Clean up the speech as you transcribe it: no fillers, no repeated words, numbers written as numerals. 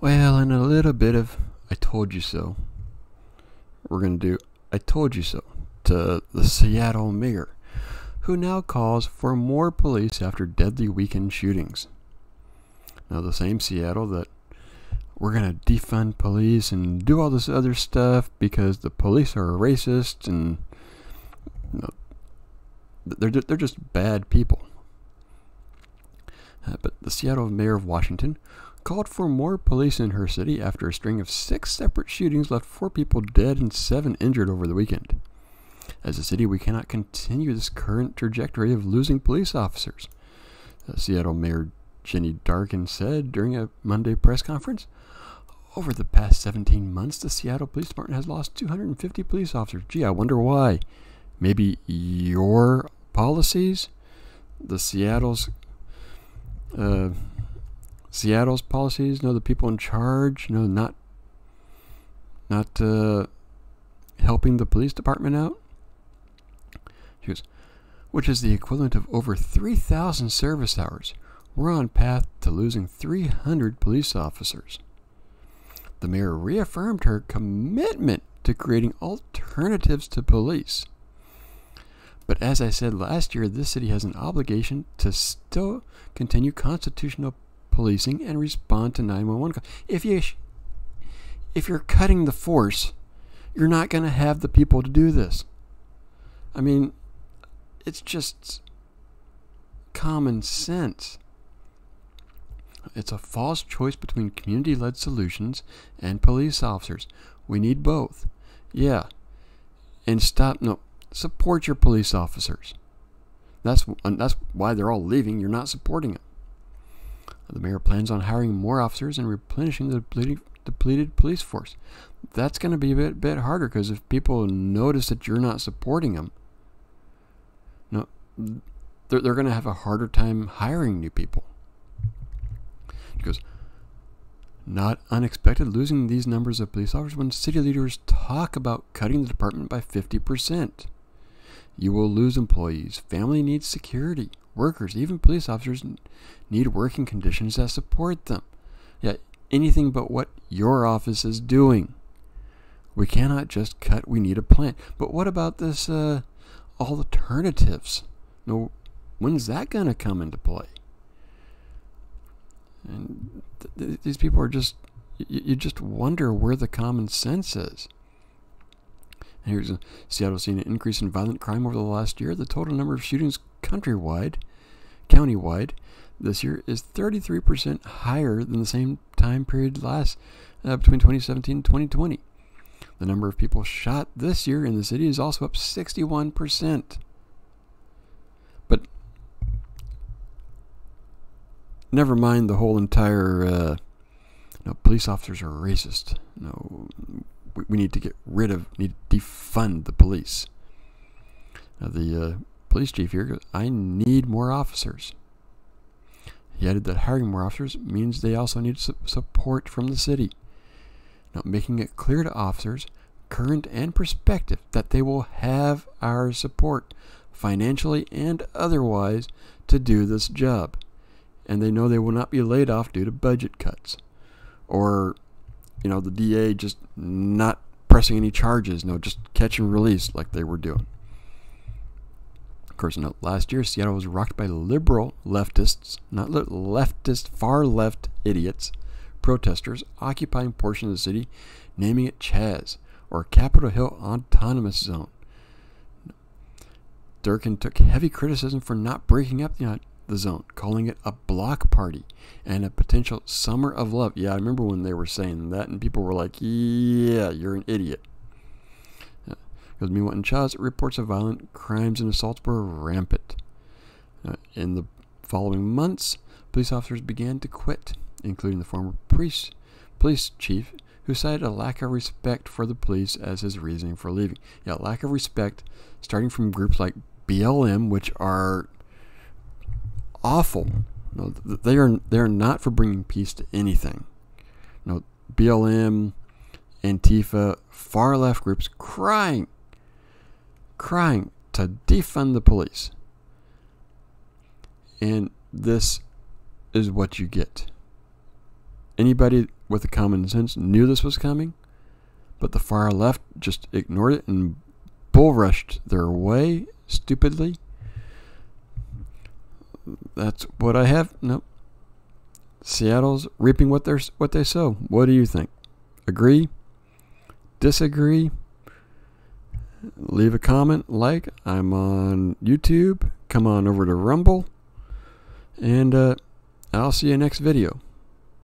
Well, and a little bit of I told you so. We're going to do I told you so to the Seattle mayor, who now calls for more police after deadly weekend shootings. Now, the same Seattle that we're going to defund police and do all this other stuff because the police are racist and they're just bad people. But the Seattle mayor of Washington called for more police in her city after a string of 6 separate shootings left 4 people dead and 7 injured over the weekend. As a city, we cannot continue this current trajectory of losing police officers, Seattle Mayor Jenny Dargan said during a Monday press conference. Over the past 17 months, the Seattle Police Department has lost 250 police officers. Gee, I wonder why. Maybe your policies? The Seattle's policies? No, the people in charge? No, not helping the police department out? She goes, which is the equivalent of over 3,000 service hours. We're on path to losing 300 police officers. The mayor reaffirmed her commitment to creating alternatives to police. But as I said last year, this city has an obligation to still continue constitutional policing and respond to 911 calls. If you're cutting the force, you're not going to have the people to do this. I mean, it's just common sense. It's a false choice between community-led solutions and police officers. We need both. Yeah. And support your police officers. That's why they're all leaving. You're not supporting them. The mayor plans on hiring more officers and replenishing the depleted police force. That's going to be a bit harder because if people notice that you're not supporting them, they're going to have a harder time hiring new people. She goes, not unexpected losing these numbers of police officers when city leaders talk about cutting the department by 50%. You will lose employees. Family needs security. Workers, even police officers, need working conditions that support them. Yeah, anything but what your office is doing. We cannot just cut. We need a plan. But what about this alternatives? No, when's that going to come into play? And these people are just, you just wonder where the common sense is. And here's Seattle seen an increase in violent crime over the last year. The total number of shootings countywide this year is 33% higher than the same time period between 2017 and 2020. The number of people shot this year in the city is also up 61%. But never mind the whole entire police officers are racist. We need to need to defund the police. Now the police chief here goes, I need more officers. He added that hiring more officers means they also need support from the city. Now, making it clear to officers, current and prospective, that they will have our support, financially and otherwise, to do this job. And they know they will not be laid off due to budget cuts. Or, the DA just not pressing any charges, just catch and release like they were doing. Of course, last year Seattle was rocked by liberal leftists, not leftist, far left idiots, protesters occupying portions of the city, naming it Chaz, or Capitol Hill Autonomous Zone. Durkin took heavy criticism for not breaking up the zone, calling it a block party and a potential summer of love. Yeah, I remember when they were saying that, and people were like, yeah, you're an idiot. Because meanwhile, in Chaz, reports of violent crimes and assaults were rampant. In the following months, police officers began to quit, including the former police chief, who cited a lack of respect for the police as his reasoning for leaving. Yeah, lack of respect, starting from groups like BLM, which are awful. They are not for bringing peace to anything. BLM, Antifa, far left groups crying to defund the police. And this is what you get. Anybody with the common sense knew this was coming, but the far left just ignored it and bull rushed their way stupidly. That's what I have. Nope. Seattle's reaping what they sow. What do you think? Agree? Disagree? Leave a comment, like. I'm on YouTube. Come on over to Rumble. And I'll see you next video.